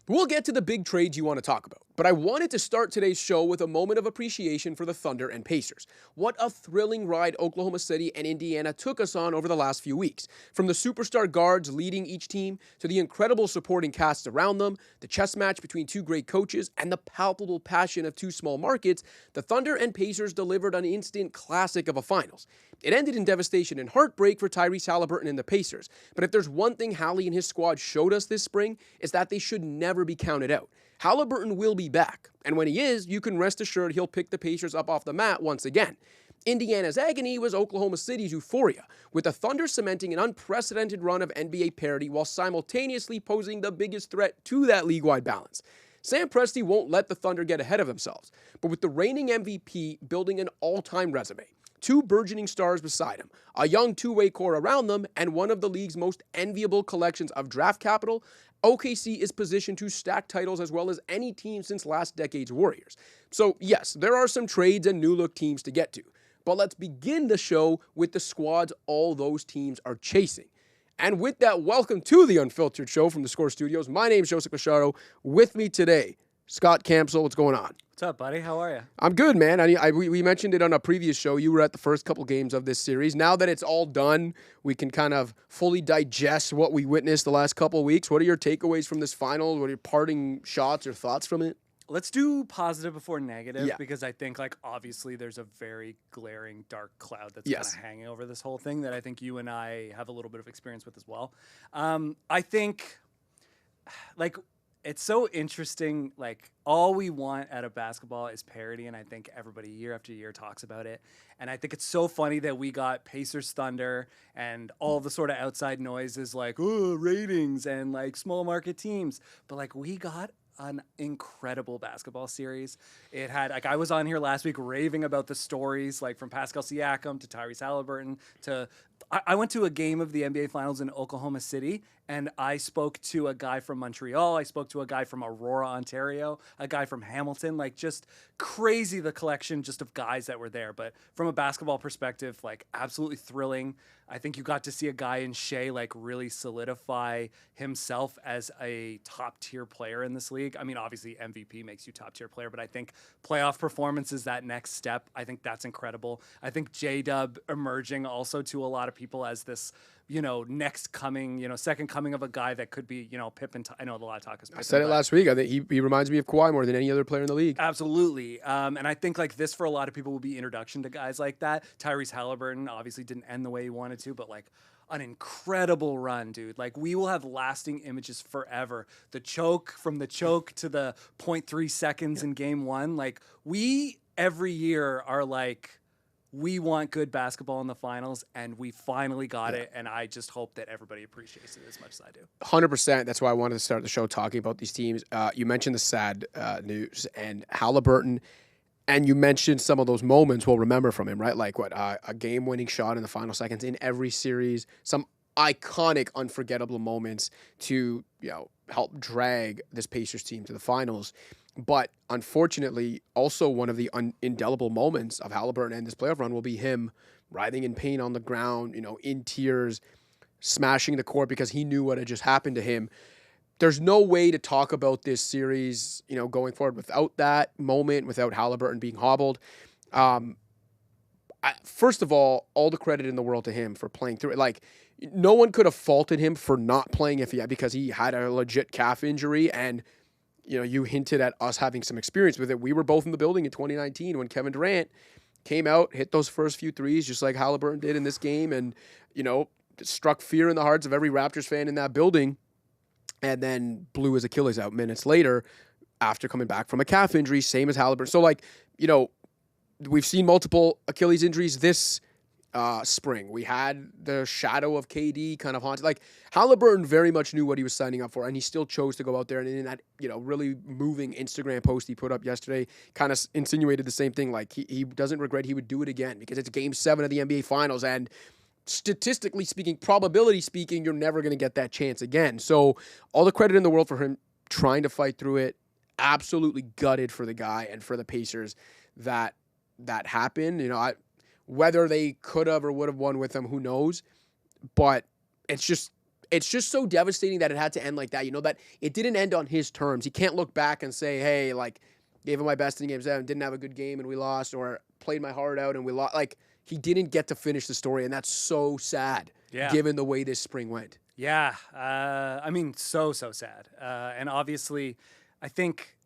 We'll get to the big trades you want to talk about, but I wanted to start today's show with a moment of appreciation for the Thunder and Pacers. What a thrilling ride Oklahoma City and Indiana took us on over the last few weeks. From the superstar guards leading each team, to the incredible supporting casts around them, the chess match between two great coaches, and the palpable passion of two small markets, the Thunder and Pacers delivered an instant classic of a finals. It ended in devastation and heartbreak for Tyrese Haliburton and the Pacers, but if there's one thing Hallie and his squad showed us this spring, it's that they should never be counted out. Haliburton will be back, and when he is, you can rest assured he'll pick the Pacers up off the mat once again. Indiana's agony was Oklahoma City's euphoria, with the Thunder cementing an unprecedented run of NBA parity while simultaneously posing the biggest threat to that league-wide balance. Sam Presti won't let the Thunder get ahead of themselves, but with the reigning MVP building an all-time resume, two burgeoning stars beside him, a young two-way core around them, and one of the league's most enviable collections of draft capital, OKC is positioned to stack titles as well as any team since last decade's Warriors. So yes, there are some trades and new-look teams to get to, but let's begin the show with the squads all those teams are chasing. And with that, welcome to the Unfiltered Show from the Score Studios. My name is Joseph Casciaro. With me today, Scott Campsall. What's going on? What's up, buddy? How are you? I'm good, man. We mentioned it on a previous show. You were at the first couple games of this series. Now that it's all done, we can kind of fully digest what we witnessed the last couple of weeks. What are your takeaways from this final? What are your parting shots or thoughts from it? Let's do positive before negative, because I think, obviously there's a very glaring dark cloud that's kind of hanging over this whole thing that I think you and I have a little bit of experience with as well. I think, it's so interesting. All we want out of basketball is parity, and I think everybody year after year talks about it. And I think it's so funny that we got Pacers Thunder and all the sort of outside noises ratings and small market teams. But we got an incredible basketball series. It had, I was on here last week raving about the stories, from Pascal Siakam to Tyrese Haliburton to, I went to a game of the NBA Finals in Oklahoma City, and I spoke to a guy from Montreal. I spoke to a guy from Aurora, Ontario, a guy from Hamilton, just crazy, the collection just of guys that were there. But from a basketball perspective, absolutely thrilling. I think you got to see a guy in Shea, really solidify himself as a top-tier player in this league. I mean, obviously MVP makes you top-tier player, but I think playoff performance is that next step. I think that's incredible. I think J-Dub emerging also to a lot of people as this, next coming, second coming of a guy that could be, Pippen. I know a lot of talk is Pippen. I said it last week. I think he reminds me of Kawhi more than any other player in the league. Absolutely. And I think this for a lot of people will be introduction to guys like that. Tyrese Haliburton obviously didn't end the way he wanted to, but an incredible run, dude. We will have lasting images forever. The choke, from the choke to the 0.3 seconds in game one. We every year are we want good basketball in the finals, and we finally got it, and I just hope that everybody appreciates it as much as I do. 100%. That's why I wanted to start the show talking about these teams. You mentioned the sad news, and Haliburton, and you mentioned some of those moments we'll remember from him, right? A game-winning shot in the final seconds in every series, some iconic, unforgettable moments to help drag this Pacers team to the finals. But unfortunately, also one of the indelible moments of Haliburton and this playoff run will be him writhing in pain on the ground, in tears, smashing the court because he knew what had just happened to him. There's no way to talk about this series, going forward without that moment, without Haliburton being hobbled. First of all the credit in the world to him for playing through it. No one could have faulted him for not playing because he had a legit calf injury, and you hinted at us having some experience with it. We were both in the building in 2019 when Kevin Durant came out, hit those first few threes just like Haliburton did in this game, and struck fear in the hearts of every Raptors fan in that building, and then blew his Achilles out minutes later after coming back from a calf injury, same as Haliburton. So we've seen multiple Achilles injuries this spring. We had the shadow of KD kind of haunted. Haliburton very much knew what he was signing up for, and he still chose to go out there. And in that, really moving Instagram post he put up yesterday, kind of insinuated the same thing. He doesn't regret he would do it again because it's Game 7 of the NBA Finals, and statistically speaking, probability speaking, you're never going to get that chance again. So all the credit in the world for him trying to fight through it. Absolutely gutted for the guy and for the Pacers that happened. Whether they could have or would have won with him, who knows? But it's just it's just so devastating that it had to end like that. You know, that it didn't end on his terms. He can't look back and say, hey, like, gave him my best in game 7, didn't have a good game and we lost, or played my heart out and we lost. Like, he didn't get to finish the story, and that's so sad, given the way this spring went. Yeah. I mean, so sad. And obviously, I think,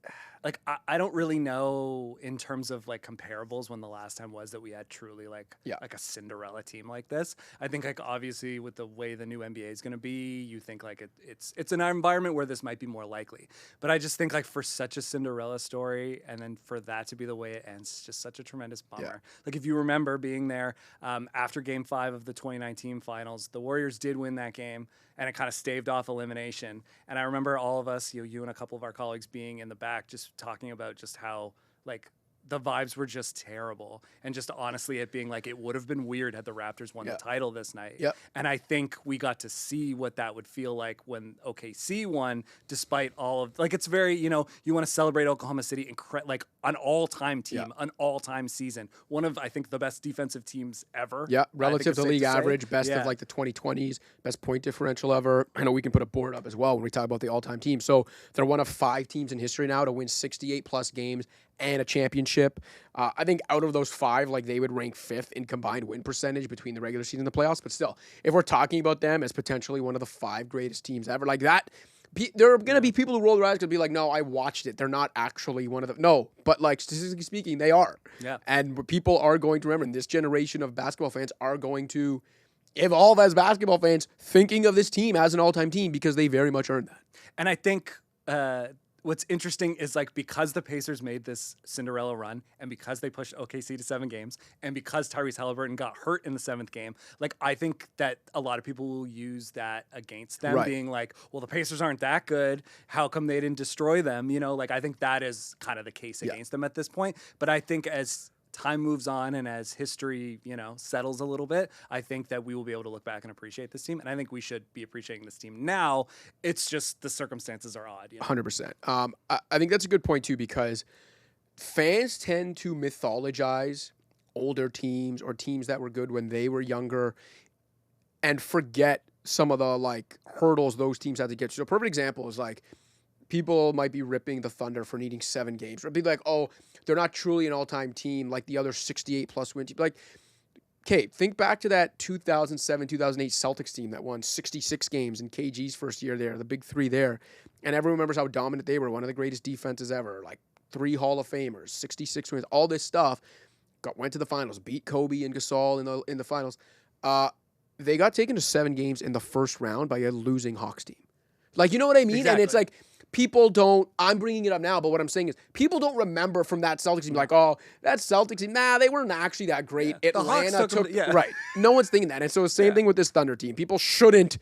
like, I don't really know in terms of, like, comparables when the last time was that we had truly, like a Cinderella team like this. I think, like, obviously with the way the new NBA is going to be, you think, like, it's an environment where this might be more likely. But I just think, like, for such a Cinderella story and then for that to be the way it ends, it's just such a tremendous bummer. Yeah. Like, if you remember being there after Game 5 of the 2019 finals, the Warriors did win that game, and it kind of staved off elimination. And I remember all of us, you and a couple of our colleagues being in the back just talking about just how, like, the vibes were just terrible. And just honestly it being like, it would have been weird had the Raptors won the title this night. Yep. And I think we got to see what that would feel like when OKC won, despite all of, like, it's very, you know, you want to celebrate Oklahoma City, like an all-time team, an all-time season. One of, I think, the best defensive teams ever. Yeah, relative to league average, best of like the 2020s, best point differential ever. I know we can put a board up as well when we talk about the all-time team. So they're one of 5 teams in history now to win 68-plus games and a championship. I think out of those 5, like, they would rank 5th in combined win percentage between the regular season and the playoffs. But still, if we're talking about them as potentially one of the 5 greatest teams ever, like that, there are going to be people who roll their eyes and be like, no, I watched it. They're not actually one of them. No, but, like, statistically speaking, they are. Yeah. And people are going to remember, and this generation of basketball fans are going to evolve as basketball fans thinking of this team as an all-time team, because they very much earned that. And I think what's interesting is, like, because the Pacers made this Cinderella run and because they pushed OKC to 7 games and because Tyrese Haliburton got hurt in the 7th game, like, I think that a lot of people will use that against them, being like, well, the Pacers aren't that good. How come they didn't destroy them? You know, like, I think that is kind of the case against them at this point. But I think as time moves on and as history, you know, settles a little bit, I think that we will be able to look back and appreciate this team. And I think we should be appreciating this team now. It's just the circumstances are odd. You know? 100%. I think that's a good point too, because fans tend to mythologize older teams or teams that were good when they were younger and forget some of the, like, hurdles those teams had to get to. So a perfect example is, like, people might be ripping the Thunder for needing 7 games. Or be like, oh, they're not truly an all-time team like the other 68-plus win team. Like, okay, think back to that 2007-2008 Celtics team that won 66 games in KG's first year there, the big 3 there. And everyone remembers how dominant they were, one of the greatest defenses ever, like 3 Hall of Famers, 66 wins, all this stuff. Went to the finals, beat Kobe and Gasol in the finals. They got taken to 7 games in the first round by a losing Hawks team. Like, you know what I mean? Exactly. And it's like, people don't, I'm bringing it up now, but what I'm saying is people don't remember from that Celtics team, like, oh, that Celtics team, nah, they weren't actually that great. Yeah. Atlanta took right. No one's thinking that. And so the same thing with this Thunder team. People shouldn't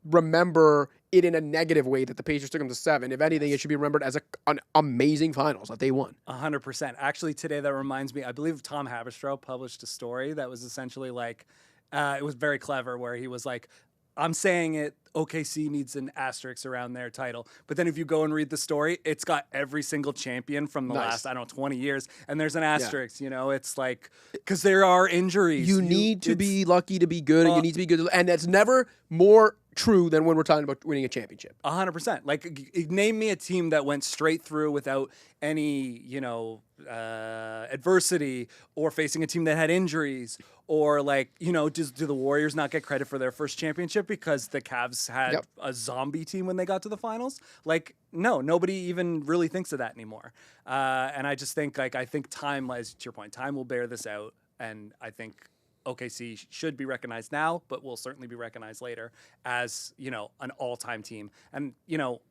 remember it in a negative way that the Pacers took them to 7. If anything, it should be remembered as an amazing finals that they won. 100%. Actually, today that reminds me, I believe Tom Haberstroh published a story that was essentially like, it was very clever, where he was like, I'm saying it, OKC needs an asterisk around their title. But then if you go and read the story, it's got every single champion from the last, 20 years. And there's an asterisk, you know, it's like, because there are injuries. You need to be lucky to be good, and you need to be good. And that's never more true than when we're talking about winning a championship. 100%. Like, name me a team that went straight through without any, you know, adversity, or facing a team that had injuries, or, like, you know, do the Warriors not get credit for their first championship because the Cavs had a zombie team when they got to the finals? Like, no, nobody even really thinks of that anymore. And I just think, like, I think time, as to your point, time will bear this out. And I think OKC should be recognized now, but will certainly be recognized later as, you know, an all-time team. And, you know,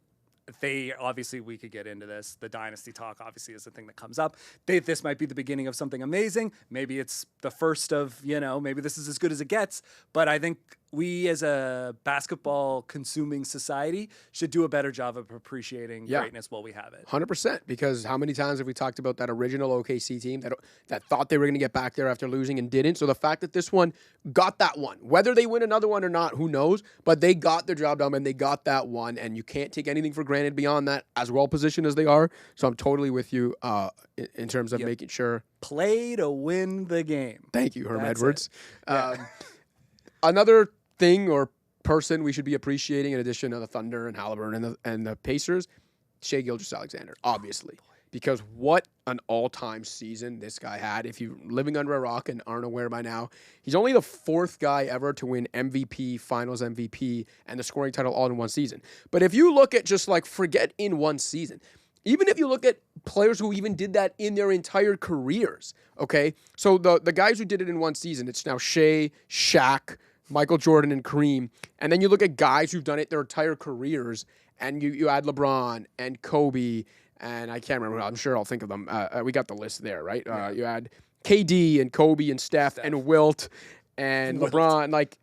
they obviously, we could get into this. The dynasty talk obviously is the thing that comes up. This might be the beginning of something amazing. Maybe it's the first of, you know, maybe this is as good as it gets. But I think we as a basketball consuming society should do a better job of appreciating greatness while we have it. 100%. Because how many times have we talked about that original OKC team that thought they were going to get back there after losing and didn't? So the fact that this one got that one, whether they win another one or not, who knows? But they got their job done and they got that one. And you can't take anything for granted beyond that, as well positioned as they are. So I'm totally with you in terms of making sure. Play to win the game. Thank you, Herm Edwards. Another thing or person we should be appreciating in addition to the Thunder and Haliburton and the Pacers, Shai Gilgeous-Alexander, obviously. Because what an all-time season this guy had. If you're living under a rock and aren't aware by now, he's only the 4th guy ever to win MVP, Finals MVP, and the scoring title all in one season. But if you look at just like, forget in one season, even if you look at players who even did that in their entire careers, okay? So the guys who did it in one season, it's now Shai, Shaq, Michael Jordan, and Kareem. And then you look at guys who've done it their entire careers, and you add LeBron and Kobe, and I can't remember. I'm sure I'll think of them. We got the list there, right? You had KD and Kobe and Steph. And Wilt and LeBron. Like,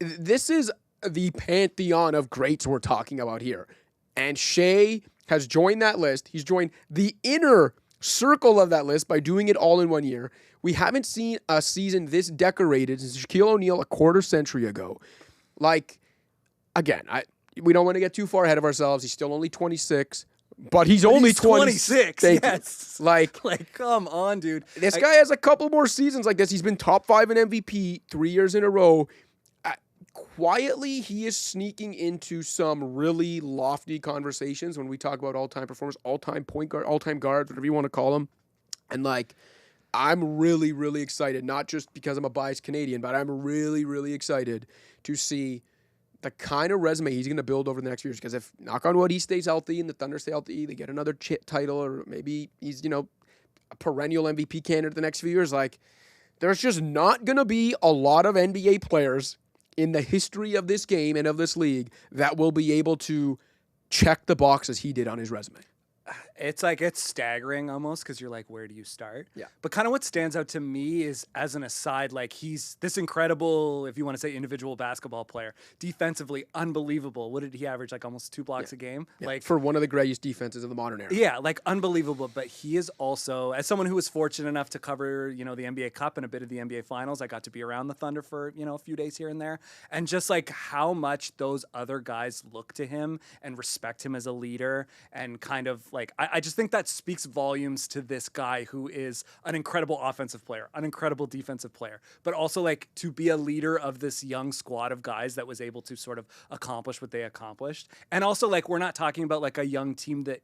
this is the pantheon of greats we're talking about here. And Shai has joined that list. He's joined the inner circle of that list by doing it all in one year. We haven't seen a season this decorated since Shaquille O'Neal a quarter century ago. Like, again, we don't want to get too far ahead of ourselves. He's still only 26. But he's only 26. Yes. Like, come on, dude. This guy has a couple more seasons like this. He's been top 5 in MVP 3 years in a row. Quietly, he is sneaking into some really lofty conversations when we talk about all-time performers, all-time point guard, all-time guards, whatever you want to call them. And, like, I'm really, really excited, not just because I'm a biased Canadian, but I'm really, really excited to see the kind of resume he's going to build over the next few years. Because if, knock on wood, he stays healthy and the Thunder stay healthy, they get another title, or maybe he's, a perennial MVP candidate the next few years. Like, there's just not going to be a lot of NBA players in the history of this game and of this league that will be able to check the boxes he did on his resume. It's like, it's staggering almost, because you're like, where do you start? Yeah. But kind of what stands out to me is, as an aside, like, he's this incredible, if you want to say individual basketball player, defensively unbelievable. What did he average? Like almost 2 blocks a game? Yeah. Like, for one of the greatest defenses of the modern era. Yeah, like unbelievable. But he is also, as someone who was fortunate enough to cover, the NBA Cup and a bit of the NBA Finals, I got to be around the Thunder for, a few days here and there. And just like how much those other guys look to him and respect him as a leader, and kind of like, I just think that speaks volumes to this guy who is an incredible offensive player, an incredible defensive player, but also like to be a leader of this young squad of guys that was able to sort of accomplish what they accomplished. And also, like, we're not talking about like a young team that,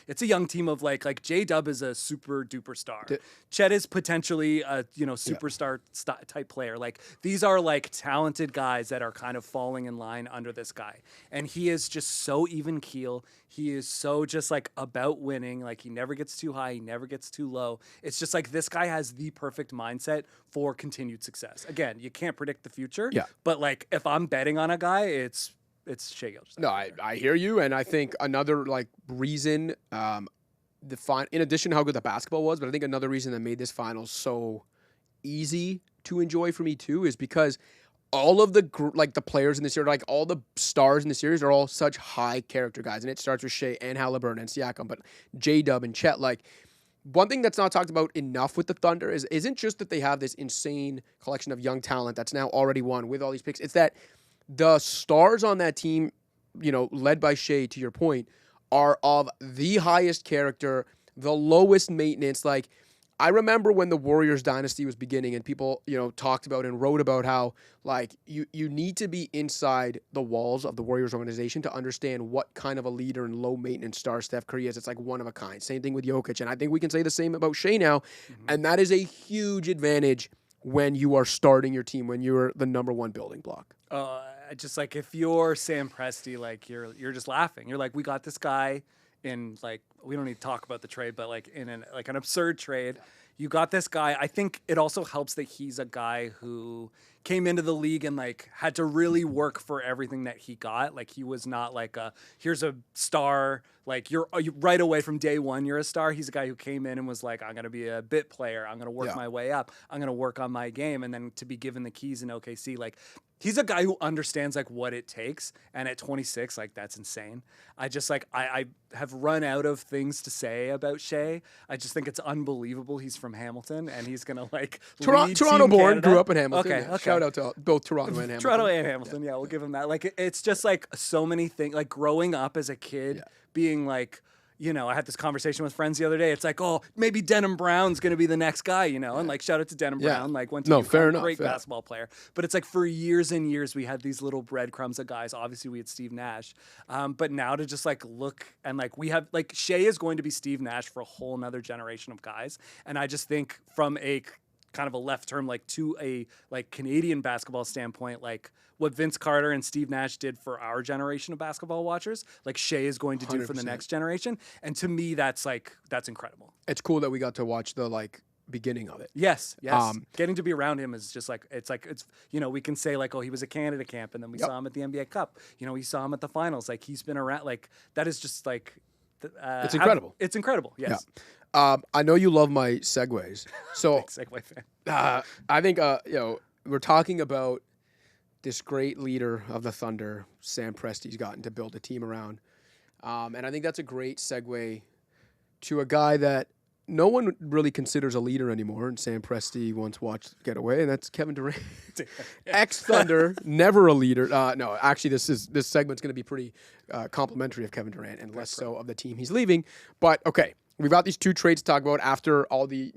it's a young team of like J-Dub is a super duper star. Chet is potentially a, superstar type player. Like, these are like talented guys that are kind of falling in line under this guy. And he is just so even keel. He is so just like about winning. Like, he never gets too high. He never gets too low. It's just like, this guy has the perfect mindset for continued success. Again, you can't predict the future. Yeah. But like, if I'm betting on a guy, it's Shai Gilgeous. No, I hear you. And I think another like reason, in addition to how good the basketball was, but I think another reason that made this finals so easy to enjoy for me too is because all of the players in this series, like all the stars in the series, are all such high character guys, and it starts with Shai and Haliburton and Siakam, but J-Dub and Chet. Like, one thing that's not talked about enough with the Thunder isn't just that they have this insane collection of young talent that's now already won with all these picks. It's that the stars on that team, led by Shai, to your point, are of the highest character, the lowest maintenance. Like, I remember when the Warriors dynasty was beginning and people, talked about and wrote about how, like, you need to be inside the walls of the Warriors organization to understand what kind of a leader and low-maintenance star Steph Curry is. It's like one of a kind. Same thing with Jokic. And I think we can say the same about Shai now. Mm-hmm. And that is a huge advantage when you are starting your team, when you're the number one building block. Just like, if you're Sam Presti, like, you're just laughing. You're like, we got this guy in, like, we don't need to talk about the trade, but like in an absurd trade, you got this guy. I think it also helps that he's a guy who came into the league and like had to really work for everything that he got. Like, he was not like here's a star. Like, you're right away from day one, you're a star. He's a guy who came in and was like, I'm going to be a bit player. I'm going to work my way up. I'm going to work on my game. And then to be given the keys in OKC, like, he's a guy who understands like what it takes. And at 26, like, that's insane. I just like, I have run out of things to say about Shai. I just think it's unbelievable. He's from Hamilton and he's going to like Toronto born, Canada. Grew up in Hamilton. Okay. Shout out to both Toronto and Hamilton. Toronto and Hamilton. Yeah, we'll give him that. Like, it's just like so many things, like growing up as a kid, being like, I had this conversation with friends the other day. It's like, oh, maybe Denham Brown's going to be the next guy, and like shout out to Denham Brown, like went to fair enough, great basketball player. But it's like for years and years we had these little breadcrumbs of guys. Obviously we had Steve Nash, but now to just like look and like we have like Shea is going to be Steve Nash for a whole nother generation of guys, and I just think from a kind of a left term like to a like Canadian basketball standpoint, like what Vince Carter and Steve Nash did for our generation of basketball watchers, like Shea is going to do 100%. For the next generation. And to me, that's incredible. It's cool that we got to watch the like beginning of it. Yes. Getting to be around him is just like, it's we can say like, oh, he was at Canada camp and then we saw him at the NBA Cup. We saw him at the finals. Like he's been around, like that is just like, it's incredible. It's incredible. Yes. Yeah. I know you love my segues. So big segue fan. I think, we're talking about this great leader of the Thunder, Sam Presti's gotten to build a team around. And I think that's a great segue to a guy that no one really considers a leader anymore, and Sam Presti once watched get away, and that's Kevin Durant. Ex-Thunder, never a leader. No, actually, this segment's going to be pretty complimentary of Kevin Durant and less so of the team he's leaving. But, okay. We've got these two trades to talk about after all the,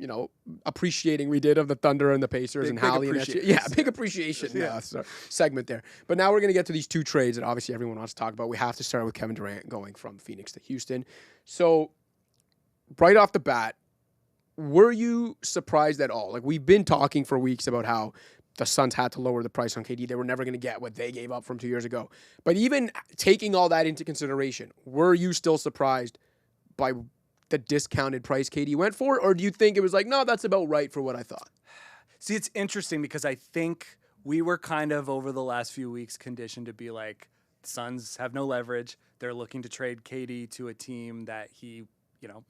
appreciating we did of the Thunder and the Pacers and Hallie. Big appreciation segment there. But now we're going to get to these two trades that obviously everyone wants to talk about. We have to start with Kevin Durant going from Phoenix to Houston. So right off the bat, were you surprised at all? Like we've been talking for weeks about how the Suns had to lower the price on KD. They were never going to get what they gave up from 2 years ago. But even taking all that into consideration, were you still surprised by the discounted price KD went for, or do you think it was like, no, that's about right for what I thought? See, it's interesting because I think we were kind of over the last few weeks conditioned to be like, Suns have no leverage. They're looking to trade KD to a team that he,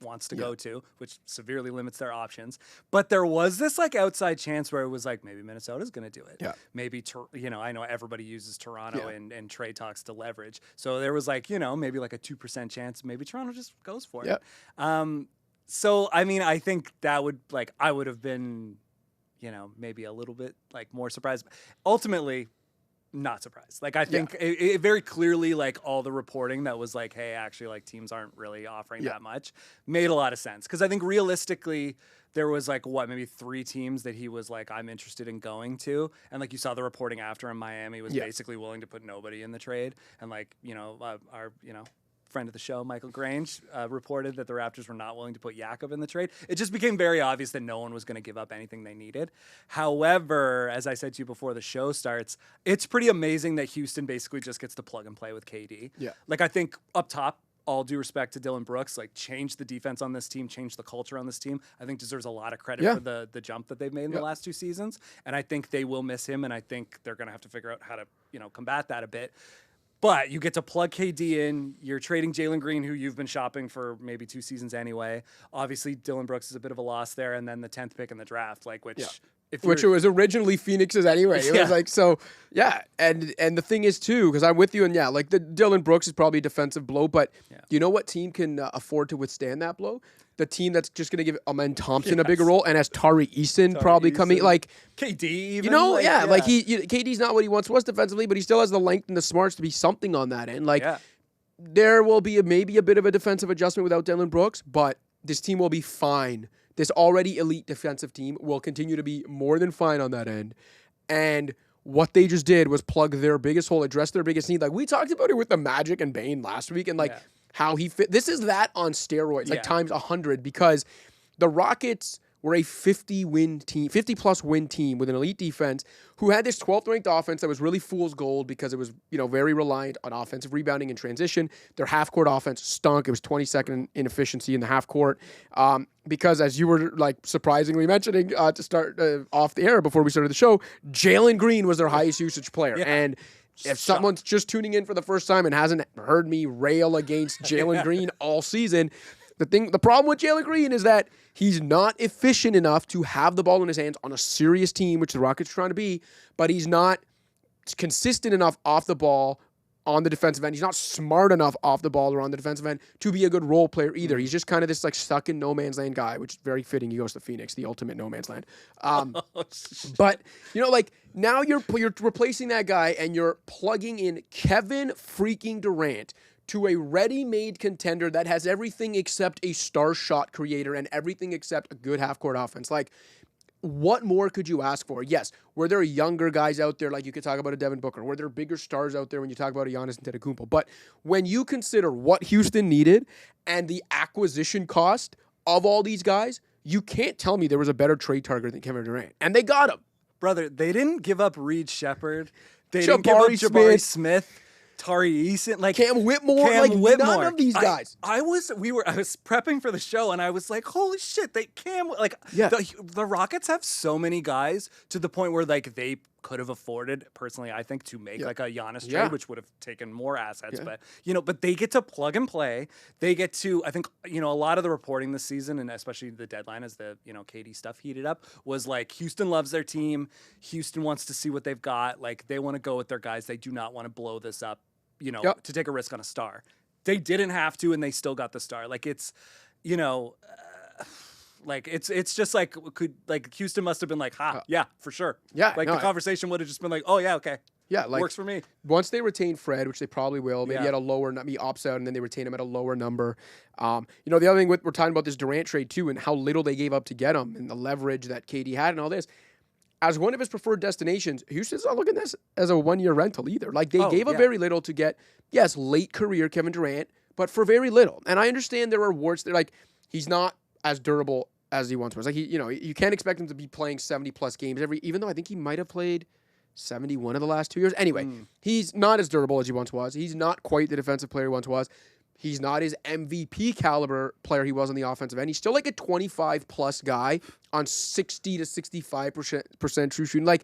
wants to go to, which severely limits their options. But there was this like outside chance where it was like, maybe Minnesota's going to do it. Yeah. Maybe, I know everybody uses Toronto and trade talks to leverage. So there was like, maybe like a 2% chance. Maybe Toronto just goes for it. So, I mean, I think that would like, I would have been, maybe a little bit like more surprised. Ultimately, not surprised. Like I think it very clearly, like all the reporting that was like, hey, actually, like teams aren't really offering that much, made a lot of sense. Because I think realistically, there was like maybe 3 teams that he was like, I'm interested in going to, and like you saw the reporting after in Miami was basically willing to put nobody in the trade, and like our friend of the show, Michael Grange, reported that the Raptors were not willing to put Jakob in the trade. It just became very obvious that no one was going to give up anything they needed. However, as I said to you before the show starts, it's pretty amazing that Houston basically just gets to plug and play with KD. Yeah. Like I think up top, all due respect to Dylan Brooks, like changed the defense on this team, changed the culture on this team. I think deserves a lot of credit for the jump that they've made in the last 2 seasons. And I think they will miss him, and I think they're going to have to figure out how to, combat that a bit. But you get to plug KD in. You're trading Jalen Green, who you've been shopping for maybe 2 seasons anyway. Obviously, Dylan Brooks is a bit of a loss there, and then the 10th pick in the draft, like which it was originally Phoenix's anyway. It was like so, And the thing is too, because I'm with you, and like the Dylan Brooks is probably a defensive blow, but you know what team can afford to withstand that blow? The team that's just going to give Amen Thompson a bigger role and has Tari Eason coming, like KD, even, KD's not what he once was defensively, but he still has the length and the smarts to be something on that end. Like there will be maybe a bit of a defensive adjustment without Dylan Brooks, but this team will be fine. This already elite defensive team will continue to be more than fine on that end. And what they just did was plug their biggest hole, address their biggest need. Like we talked about it with the Magic and Bane last week, and how he fit. This is that on steroids, like times 100, because the Rockets were a 50-plus win team with an elite defense who had this 12th ranked offense that was really fool's gold because it was, very reliant on offensive rebounding and transition. Their half-court offense stunk. It was 22nd in efficiency in the half court. Because as you were like surprisingly mentioning to start off the air before we started the show, Jalen Green was their highest usage player. And if someone's just tuning in for the first time and hasn't heard me rail against Jalen Green all season, the problem with Jalen Green is that he's not efficient enough to have the ball in his hands on a serious team, which the Rockets are trying to be, but he's not consistent enough off the ball on the defensive end. He's not smart enough off the ball or on the defensive end to be a good role player either. He's just kind of this like stuck in no man's land guy, which is very fitting. He goes to Phoenix, the ultimate no man's land. But now you're replacing that guy and you're plugging in Kevin freaking Durant to a ready-made contender that has everything except a star shot creator and everything except a good half-court offense. Like, what more could you ask for? Yes, were there younger guys out there, like you could talk about a Devin Booker? Were there bigger stars out there when you talk about a Giannis Antetokounmpo? But when you consider what Houston needed and the acquisition cost of all these guys, you can't tell me there was a better trade target than Kevin Durant. And they got him. Brother, they didn't give up Reed Shepherd. They didn't give up Jabari Smith. Tari Eason, like Cam Whitmore, none of these guys. I was prepping for the show and I was like, holy shit, the Rockets have so many guys to the point where like they could have afforded, personally, I think, to make like a Giannis trade, which would have taken more assets. But but they get to plug and play. They get to, I think, a lot of the reporting this season, and especially the deadline as the KD stuff heated up, was like Houston loves their team. Houston wants to see what they've got. Like they want to go with their guys. They do not want to blow this up. To take a risk on a star. They didn't have to, and they still got the star. Like it's, it's just like Houston must have been like, yeah, for sure. Yeah. Like the conversation would have just been like, oh yeah, okay. Yeah, like works for me. Once they retain Fred, which they probably will, maybe at a lower, he opts out, and then they retain him at a lower number. The other thing we're talking about this Durant trade too, and how little they gave up to get him, and the leverage that KD had, and all this. As one of his preferred destinations, Houston's not looking at this as a one-year rental either. Like, they gave up very little to get, yes, late career Kevin Durant, but for very little. And I understand there are warts. They're like, he's not as durable as he once was. Like, you can't expect him to be playing 70-plus games even though I think he might have played 71 of the last 2 years. Anyway, he's not as durable as he once was. He's not quite the defensive player he once was. He's not his MVP caliber player he was on the offensive end. He's still like a 25-plus guy on 60 to 65% true shooting. Like,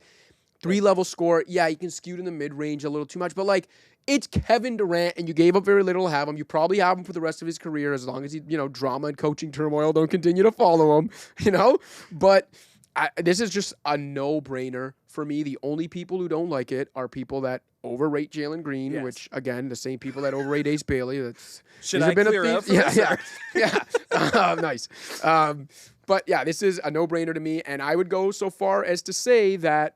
three-level score. Yeah, he can skew in the mid-range a little too much. But, like, it's Kevin Durant, and you gave up very little to have him. You probably have him for the rest of his career as long as drama and coaching turmoil don't continue to follow him, But this is just a no-brainer for me. The only people who don't like it are people that overrate Jalen Green, which, again, the same people that overrate Ace Bailey. Should I clear up for this? Yeah. Nice. But, yeah, this is a no-brainer to me, and I would go so far as to say that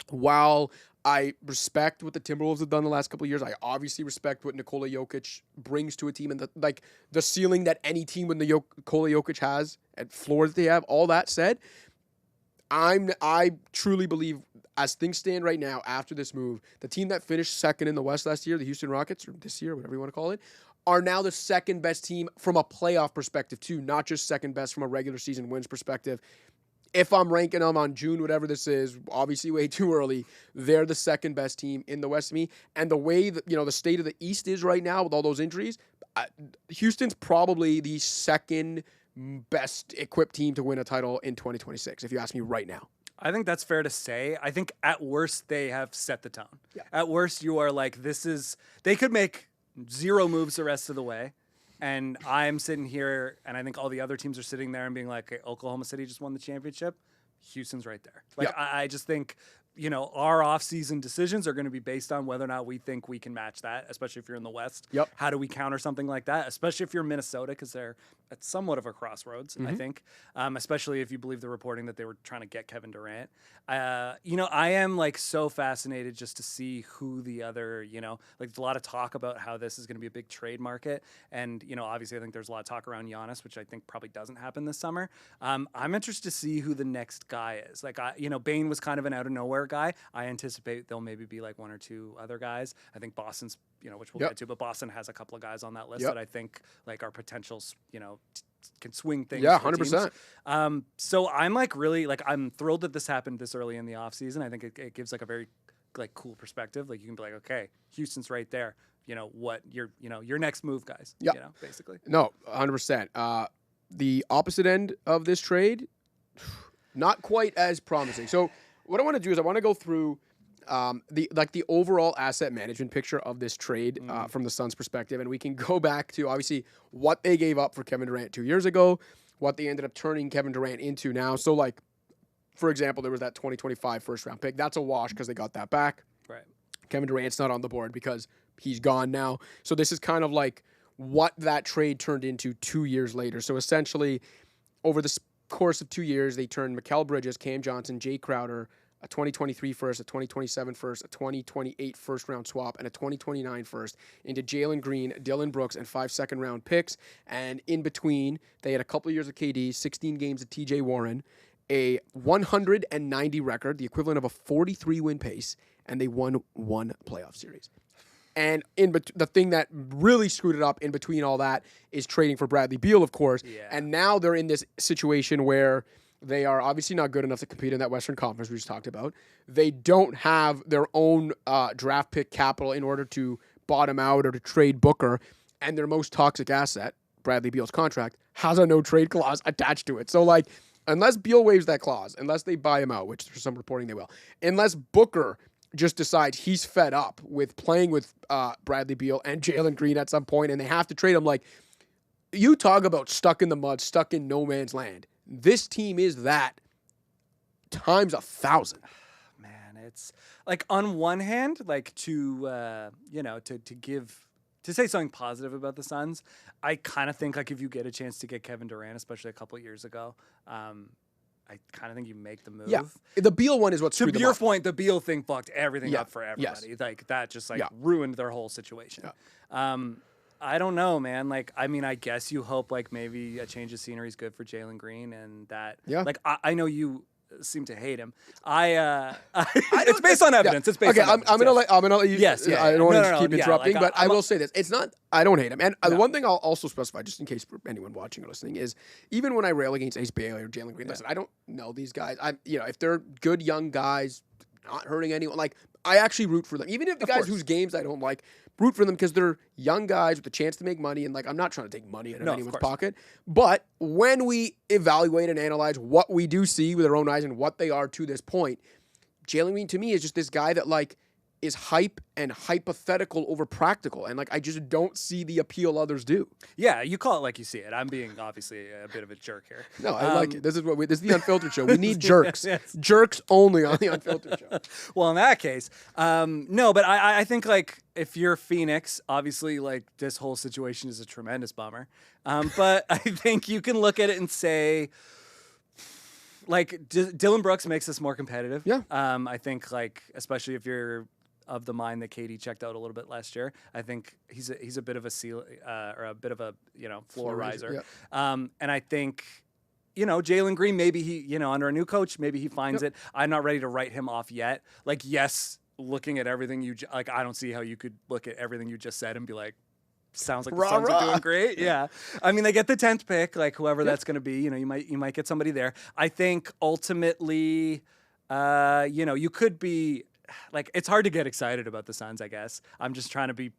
while I respect what the Timberwolves have done the last couple of years, I obviously respect what Nikola Jokic brings to a team and the ceiling that any team with Nikola Jokic has and floor that they have, all that said, I truly believe, as things stand right now after this move, the team that finished second in the West last year, the Houston Rockets, or this year, whatever you want to call it, are now the second best team from a playoff perspective too, not just second best from a regular season wins perspective. If I'm ranking them on June, whatever this is, obviously way too early, they're the second best team in the West to me. And the way that, the state of the East is right now with all those injuries, Houston's probably the second best equipped team to win a title in 2026, if you ask me right now. I think that's fair to say. I think at worst they have set the tone. Yeah. At worst you are like, they could make zero moves the rest of the way. And I'm sitting here, and I think all the other teams are sitting there and being like, hey, Oklahoma City just won the championship. Houston's right there. Like, I just think, our offseason decisions are going to be based on whether or not we think we can match that, especially if you're in the West. Yep. How do we counter something like that, especially if you're Minnesota, because they're at somewhat of a crossroads, I think, especially if you believe the reporting that they were trying to get Kevin Durant. I am, so fascinated just to see who the other, there's a lot of talk about how this is going to be a big trade market. And, obviously I think there's a lot of talk around Giannis, which I think probably doesn't happen this summer. I'm interested to see who the next guy is. Bane was kind of an out-of-nowhere guy. I anticipate there'll maybe be one or two other guys. I think Boston's, which we'll get to, but Boston has a couple of guys on that list that I think are potentials, can swing things. Yeah, 100%. So I'm really I'm thrilled that this happened this early in the offseason. I think it gives a very cool perspective. You can be like, okay, Houston's right there. What your next move, guys. Basically. No, 100%. The opposite end of this trade, not quite as promising. So what I want to do is I want to go through the overall asset management picture of this trade from the Suns' perspective, and we can go back to obviously what they gave up for Kevin Durant 2 years ago, what they ended up turning Kevin Durant into now. So for example, there was that 2025 first round pick. That's a wash because they got that back. Right. Kevin Durant's not on the board because he's gone now. So this is kind of what that trade turned into 2 years later. So essentially, over the course of 2 years, they turned Mikal Bridges, Cam Johnson, Jay Crowder, a 2023 first, a 2027 first, a 2028 first-round swap, and a 2029 first into Jalen Green, Dillon Brooks, and 5 second-round picks. And in between, they had a couple of years of KD, 16 games of TJ Warren, a 190 record, the equivalent of a 43-win pace, and they won one playoff series. And the thing that really screwed it up in between all that is trading for Bradley Beal, of course. Yeah. And now they're in this situation where they are obviously not good enough to compete in that Western Conference we just talked about. They don't have their own draft pick capital in order to bottom out or to trade Booker. And their most toxic asset, Bradley Beal's contract, has a no-trade clause attached to it. So, like, unless Beal waives that clause, unless they buy him out, which there's some reporting they will, unless Booker just decides he's fed up with playing with Bradley Beal and Jalen Green at some point and they have to trade him, like, you talk about stuck in the mud, stuck in no man's land. This team is that times 1,000. Man, it's like on one hand, like to say something positive about the Suns, I kind of think like if you get a chance to get Kevin Durant, especially a couple of years ago, I kind of think you make the move. Yeah, the Beal one is what screwed them up. To your point, the Beal thing fucked everything up for everybody. Yes. Like that just ruined their whole situation. Yeah. I don't know, man. Like, I mean, I guess you hope like maybe a change of scenery is good for Jalen Green and that. Yeah. Like, I know you seem to hate him. It's based on evidence. Yeah. It's based on evidence. I'm gonna let you. Yes. Yeah. I don't want to keep interrupting, but I will say this: it's not. I don't hate him. And the one thing I'll also specify, just in case for anyone watching or listening, is even when I rail against Ace Bailey or Jalen Green, listen, I don't know these guys. If they're good young guys, not hurting anyone, like I actually root for them. Even if the guys whose games I don't like, root for them because they're young guys with a chance to make money. And like, I'm not trying to take money out of anyone's pocket. But when we evaluate and analyze what we do see with our own eyes and what they are to this point, Jalen Green to me is just this guy that like is hype and hypothetical over practical. And like, I just don't see the appeal others do. Yeah, you call it like you see it. I'm being obviously a bit of a jerk here. No, I like it. This is the Unfiltered Show. We need jerks. Yes. Jerks only on the Unfiltered Show. Well, in that case, no, but I think like if you're Phoenix, obviously like this whole situation is a tremendous bummer. But I think you can look at it and say, like Dillon Brooks makes us more competitive. Yeah. I think like, especially if you're of the mind that KD checked out a little bit last year. I think he's a bit of a or a bit of a floor riser. Yeah. And I think Jalen Green, maybe he under a new coach, maybe he finds it. I'm not ready to write him off yet. Like yes, looking at everything like I don't see how you could look at everything you just said and be like, sounds like the Suns are doing great. Yeah. I mean, they get the 10th pick, like whoever that's going to be. You might get somebody there. I think ultimately, you could be. Like, it's hard to get excited about the Suns, I guess. I'm just trying to be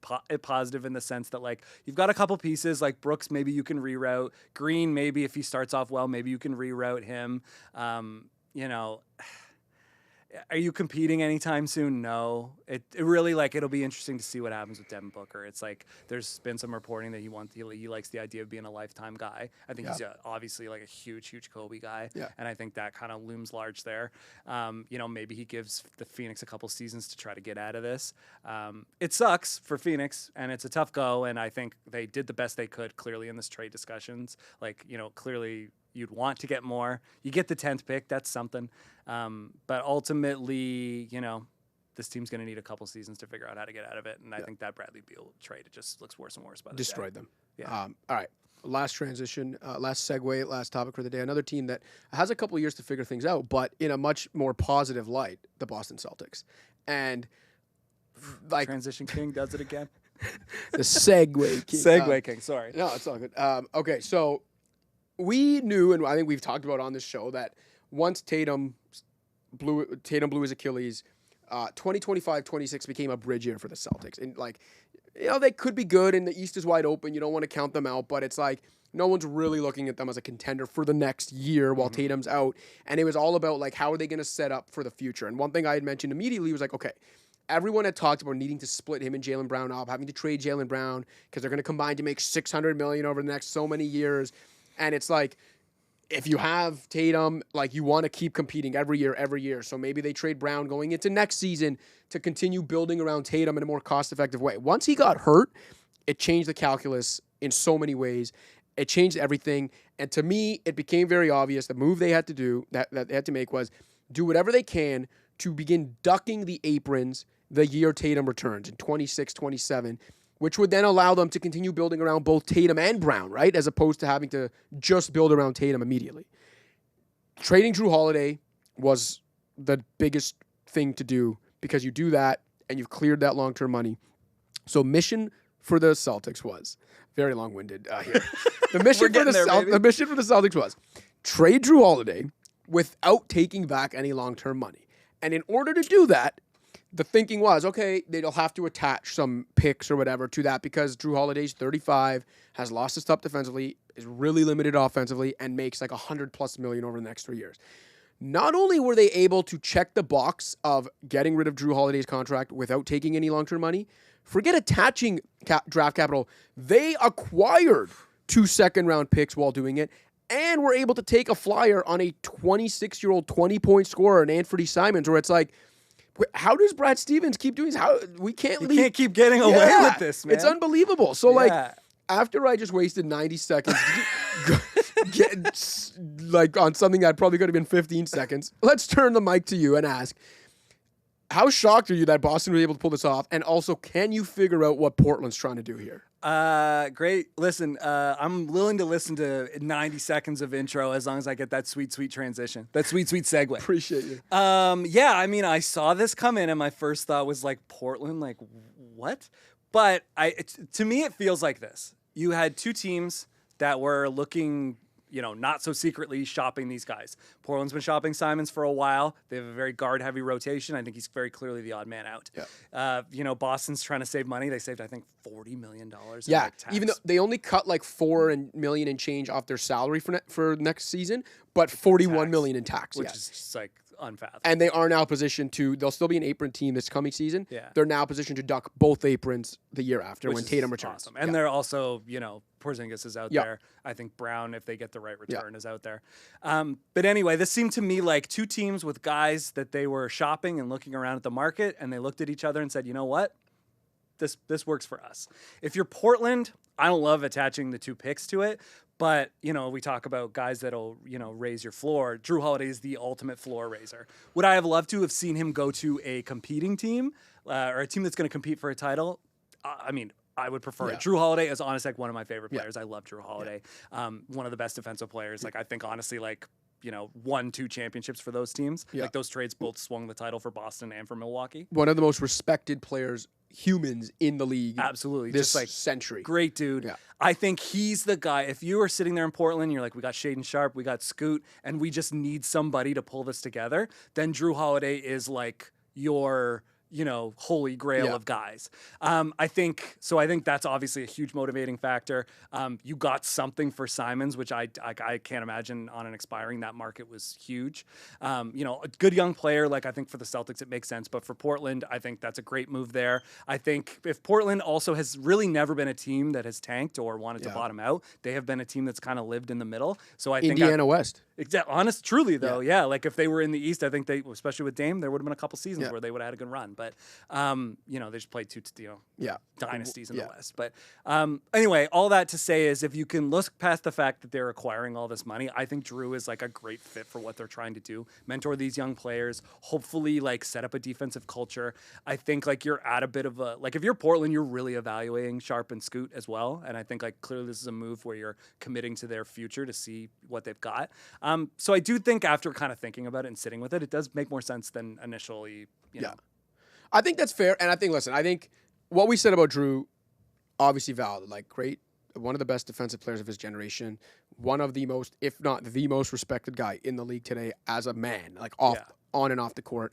positive in the sense that, like, you've got a couple pieces. Like, Brooks, maybe you can reroute. Green, maybe if he starts off well, maybe you can reroute him. Are you competing anytime soon? No. It really, like, it'll be interesting to see what happens with Devin Booker. It's like there's been some reporting that he likes the idea of being a lifetime guy. I think he's obviously like a huge Kobe guy. Yeah. And I think that kind of looms large there. Maybe he gives the Phoenix a couple seasons to try to get out of this. It sucks for Phoenix, and it's a tough go, and I think they did the best they could, clearly, in this trade discussions. Like, clearly you'd want to get more. You get the 10th pick. That's something. But ultimately, this team's going to need a couple seasons to figure out how to get out of it. And I think that Bradley Beal trade, it just looks worse and worse by the day. Destroyed them. Yeah. All right. Last transition, last segue, last topic for the day. Another team that has a couple of years to figure things out, but in a much more positive light, the Boston Celtics. And like Transition King does it again. The segue king. Segue king, sorry. No, it's all good. Okay, so we knew, and I think we've talked about on this show, that once Tatum blew his Achilles, 2025-26 became a bridge year for the Celtics. And like, they could be good, and the East is wide open. You don't want to count them out, but it's like no one's really looking at them as a contender for the next year while Tatum's out. And it was all about like, how are they going to set up for the future? And one thing I had mentioned immediately was like, okay, everyone had talked about needing to split him and Jaylen Brown up, having to trade Jaylen Brown because they're going to combine to make $600 million over the next so many years. And it's like, if you have Tatum, like you want to keep competing every year. So maybe they trade Brown going into next season to continue building around Tatum in a more cost-effective way. Once he got hurt, it changed the calculus in so many ways. It changed everything. And to me, it became very obvious the move they had to do, that they had to make was do whatever they can to begin ducking the aprons the year Tatum returns in 26, 27, which would then allow them to continue building around both Tatum and Brown, right? As opposed to having to just build around Tatum immediately. Trading Jrue Holiday was the biggest thing to do because you do that and you've cleared that long-term money. So mission for the Celtics was, very long-winded here. The mission for the Celtics was trade Jrue Holiday without taking back any long-term money. And in order to do that, the thinking was, okay, they'll have to attach some picks or whatever to that because Jrue Holiday's 35, has lost his stuff defensively, is really limited offensively, and makes like $100+ million over the next 3 years. Not only were they able to check the box of getting rid of Jrue Holiday's contract without taking any long-term money, forget attaching draft capital, they acquired 2 second-round picks while doing it, and were able to take a flyer on a 26-year-old 20-point scorer in Anthony Simons, where it's like, how does Brad Stevens keep doing this? How we can't leave. Can't keep getting away with this, man. It's unbelievable. So like, after I just wasted 90 seconds on something that probably could have been 15 seconds, let's turn the mic to you and ask, how shocked are you that Boston was able to pull this off? And also, can you figure out what Portland's trying to do here? Great. Listen, I'm willing to listen to 90 seconds of intro as long as I get that sweet, sweet transition, that sweet, sweet segue. Appreciate you. Yeah, I mean, I saw this come in and my first thought was like, Portland, like what? But to me, it feels like this. You had 2 teams that were looking, not so secretly shopping these guys. Portland's been shopping Simons for a while. They have a very guard-heavy rotation. I think he's very clearly the odd man out. Yeah. Boston's trying to save money. They saved, I think, $40 million. Yeah, even though they only cut like $4 million and change off their salary for next season, but $41 million in tax, which is just like unfathomable. And they are now positioned to, they'll still be an apron team this coming season. Yeah. They're now positioned to duck both aprons the year after when Tatum returns. Awesome. And they're also, Porzingis is out there. I think Brown, if they get the right return, is out there. But anyway, this seemed to me like 2 teams with guys that they were shopping and looking around at the market, and they looked at each other and said, you know what? This works for us. If you're Portland, I don't love attaching the 2 picks to it, but, we talk about guys that'll, raise your floor. Jrue Holiday is the ultimate floor raiser. Would I have loved to have seen him go to a competing team or a team that's going to compete for a title? I mean, I would prefer it. Jrue Holiday is honestly one of my favorite players. I love Jrue Holiday. One of the best defensive players. Like, I think, honestly, won 2 championships for those teams. Like, those trades both swung the title for Boston and for Milwaukee. One of the most respected humans in the league. Absolutely. This century. Great dude. Yeah. I think he's the guy. If you are sitting there in Portland, you're like, we got Shaedon Sharpe, we got Scoot, and we just need somebody to pull this together, then Jrue Holiday is like your holy grail of guys. I think that's obviously a huge motivating factor. You got something for Simons, which I can't imagine on an expiring. That market was huge. A good young player, I think for the Celtics, it makes sense. But for Portland, I think that's a great move there. I think if Portland also has really never been a team that has tanked or wanted to bottom out, they have been a team that's kind of lived in the middle. So I think Indiana West. Exactly. Truly though, like if they were in the East, I think they, especially with Dame, there would have been a couple seasons where they would have had a good run. But they just played 2 dynasties in the West. But anyway, all that to say is if you can look past the fact that they're acquiring all this money, I think Jrue is like a great fit for what they're trying to do. Mentor these young players, hopefully set up a defensive culture. I think you're at a bit of a, if you're Portland, you're really evaluating Sharpe and Scoot as well. And I think clearly this is a move where you're committing to their future to see what they've got. So I do think after kind of thinking about it and sitting with it, it does make more sense than initially, you know. I think that's fair. And I think what we said about Jrue, obviously valid. Great. One of the best defensive players of his generation. One of the most, if not the most respected guy in the league today as a man, on and off the court.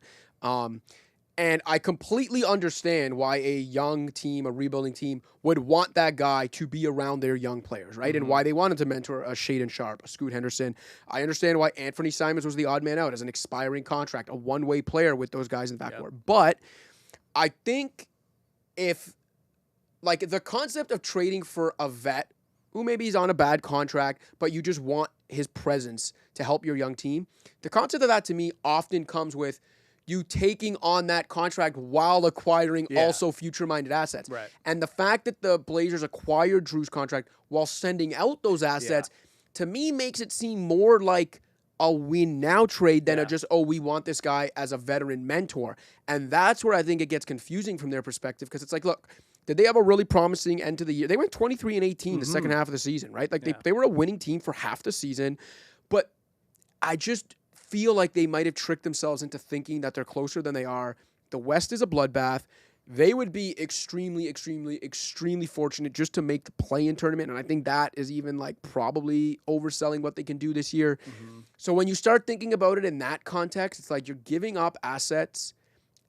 And I completely understand why a young team, a rebuilding team, would want that guy to be around their young players, right? Mm-hmm. And why they wanted to mentor a Shaedon Sharpe, a Scoot Henderson. I understand why Anthony Simons was the odd man out as an expiring contract, a one-way player with those guys in the backcourt. But I think if, the concept of trading for a vet who maybe he's on a bad contract, but you just want his presence to help your young team, the concept of that to me often comes with you taking on that contract while acquiring also future-minded assets. Right. And the fact that the Blazers acquired Jrue's contract while sending out those assets, to me makes it seem more like a win now trade than a just, oh, we want this guy as a veteran mentor. And that's where I think it gets confusing from their perspective, because it's like, look, did they have a really promising end to the year? They went 23-18 the second half of the season, right? Like they were a winning team for half the season, but I just feel like they might have tricked themselves into thinking that they're closer than they are. The West is a bloodbath. They would be extremely, extremely, extremely fortunate just to make the play-in tournament, and I think that is even like probably overselling what they can do this year. So when you start thinking about it in that context, it's like you're giving up assets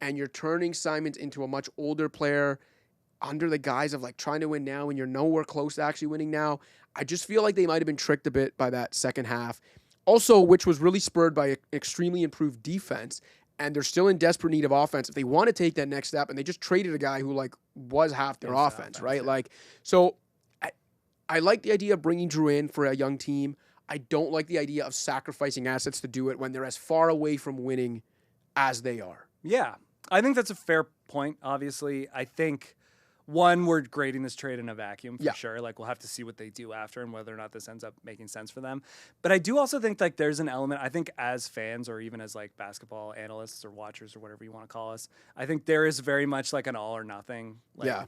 and you're turning Simons into a much older player under the guise of like trying to win now, and you're nowhere close to actually winning now. I just feel like they might have been tricked a bit by that second half. Also, which was really spurred by an extremely improved defense, and they're still in desperate need of offense if they want to take that next step, and they just traded a guy who like was half their offense, right? Yeah. Like, so I like the idea of bringing Jrue in for a young team. I don't like the idea of sacrificing assets to do it when they're as far away from winning as they are. Yeah, I think that's a fair point. Obviously, I think one, we're grading this trade in a vacuum for sure. Like, we'll have to see what they do after and whether or not this ends up making sense for them. But I do also think like there's an element, I think as fans or even as like basketball analysts or watchers or whatever you want to call us, I think there is very much like an all or nothing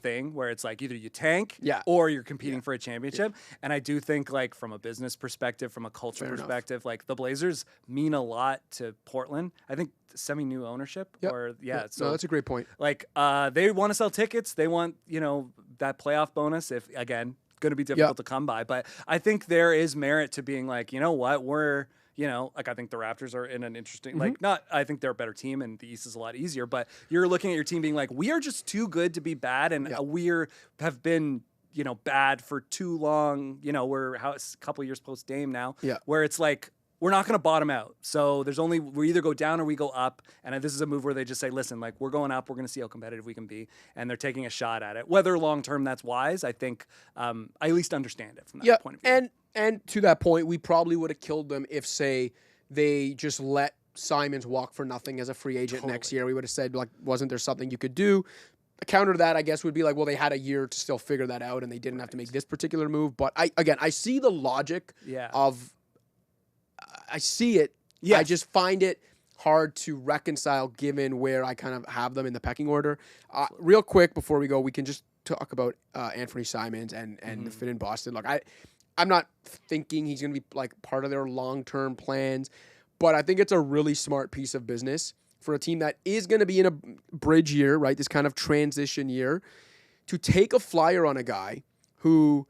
thing where it's like either you tank or you're competing for a championship. And I do think like from a business perspective, from a culture perspective, like the Blazers mean a lot to Portland. I think semi-new ownership so no, that's a great point. Like they want to sell tickets, they want that playoff bonus, if again going to be difficult to come by, but I think there is merit to being like, you know what, we're like I think the Raptors are in an interesting I think they're a better team and the East is a lot easier, but you're looking at your team being like, we are just too good to be bad, and we have been bad for too long. We're a couple years post Dame now, where it's like we're not going to bottom out. So we either go down or we go up. And this is a move where they just say, listen, like we're going up. We're going to see how competitive we can be. And they're taking a shot at it. Whether long-term that's wise, I think I at least understand it from that point of view. And to that point, we probably would have killed them if, say, they just let Simons walk for nothing as a free agent next year. We would have said, like, wasn't there something you could do? A counter to that, I guess, would be like, well, they had a year to still figure that out and they didn't have to make this particular move. But I see the logic of... I see it. Yes. I just find it hard to reconcile given where I kind of have them in the pecking order. Real quick before we go, we can just talk about Anthony Simons and the fit in Boston. Look, I'm not thinking he's going to be like part of their long-term plans, but I think it's a really smart piece of business for a team that is going to be in a bridge year, right? This kind of transition year, to take a flyer on a guy who,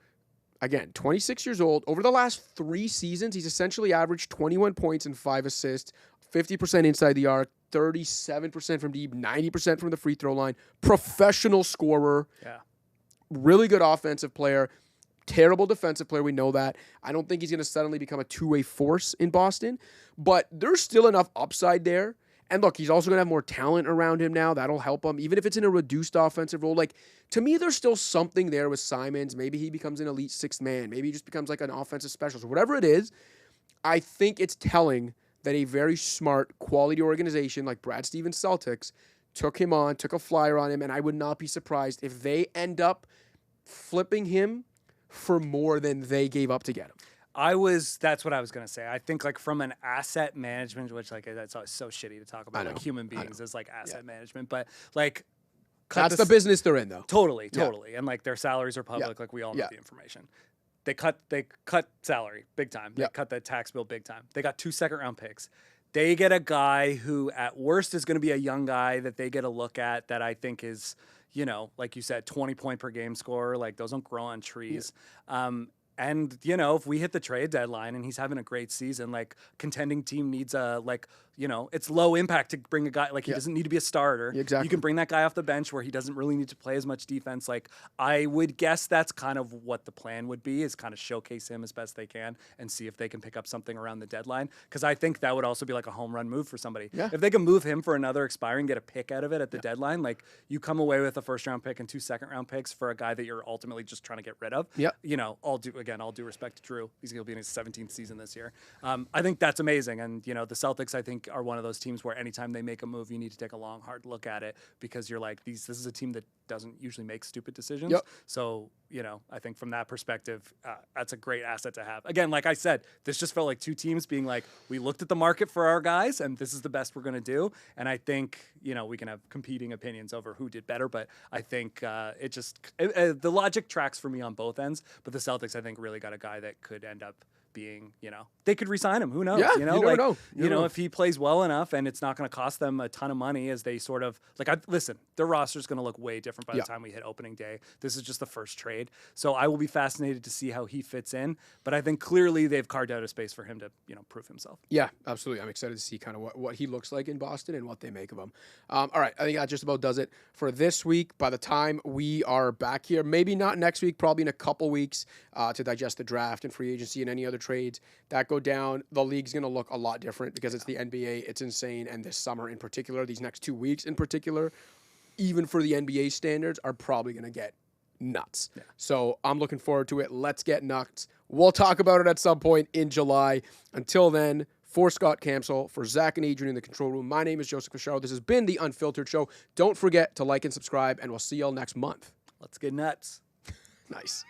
again, 26 years old. Over the last 3 seasons, he's essentially averaged 21 points and 5 assists, 50% inside the arc, 37% from deep, 90% from the free throw line. Professional scorer. Yeah. Really good offensive player. Terrible defensive player. We know that. I don't think he's going to suddenly become a two-way force in Boston, but there's still enough upside there. And look, he's also going to have more talent around him now. That'll help him, even if it's in a reduced offensive role. Like, to me, there's still something there with Simons. Maybe he becomes an elite sixth man. Maybe he just becomes like an offensive specialist. Whatever it is, I think it's telling that a very smart, quality organization like Brad Stevens Celtics took him on, took a flyer on him, and I would not be surprised if they end up flipping him for more than they gave up to get him. That's what I was going to say. I think like from an asset management, which like that's always so shitty to talk about like human beings as like asset management, but like that's the business they're in though. Totally. And like their salaries are public. Like we all know the information. They cut salary big time. They cut that tax bill big time. They got 2 second-round picks. They get a guy who at worst is going to be a young guy that they get a look at that I think is, like you said, 20-point per game scorer. Like those don't grow on trees. And, if we hit the trade deadline and he's having a great season, like contending team needs it's low impact to bring a guy, like he doesn't need to be a starter. Exactly. You can bring that guy off the bench where he doesn't really need to play as much defense. Like I would guess that's kind of what the plan would be, is kind of showcase him as best they can and see if they can pick up something around the deadline. Because I think that would also be like a home run move for somebody. Yeah. If they can move him for another expiring, get a pick out of it at the deadline, like you come away with a first-round pick and 2 second-round picks for a guy that you're ultimately just trying to get rid of. Yeah. All due respect to Jrue. He's going to be in his 17th season this year. I think that's amazing. And, the Celtics, I think, are one of those teams where anytime they make a move, you need to take a long, hard look at it, because you're like, this is a team that doesn't usually make stupid decisions. Yep. So, you know, I think from that perspective, that's a great asset to have. Again, like I said, this just felt like two teams being like, we looked at the market for our guys, and this is the best we're going to do. And I think, you know, we can have competing opinions over who did better, but I think the logic tracks for me on both ends. But the Celtics, I think, really got a guy that could end up being, you know, they could re-sign him. Who knows? Yeah, you know, you never know. You know, if he plays well enough and it's not going to cost them a ton of money as they sort of like, listen, their roster is going to look way different by the time we hit opening day. This is just the first trade. So I will be fascinated to see how he fits in. But I think clearly they've carved out a space for him to, you know, prove himself. Yeah, absolutely. I'm excited to see kind of what he looks like in Boston and what they make of him. All right, I think that just about does it for this week. By the time we are back here, maybe not next week, probably in a couple weeks to digest the draft and free agency and any other trades that go down, the league's going to look a lot different because it's the NBA. It's insane. And this summer in particular, these next 2 weeks in particular, even for the NBA standards, are probably going to get nuts. Yeah. So I'm looking forward to it. Let's get nuts. We'll talk about it at some point in July. Until then, for Scott Campsall, for Zach and Adrian in the control room, my name is Joseph Casciaro. This has been The Unfiltered Show. Don't forget to like and subscribe, and we'll see y'all next month. Let's get nuts. Nice.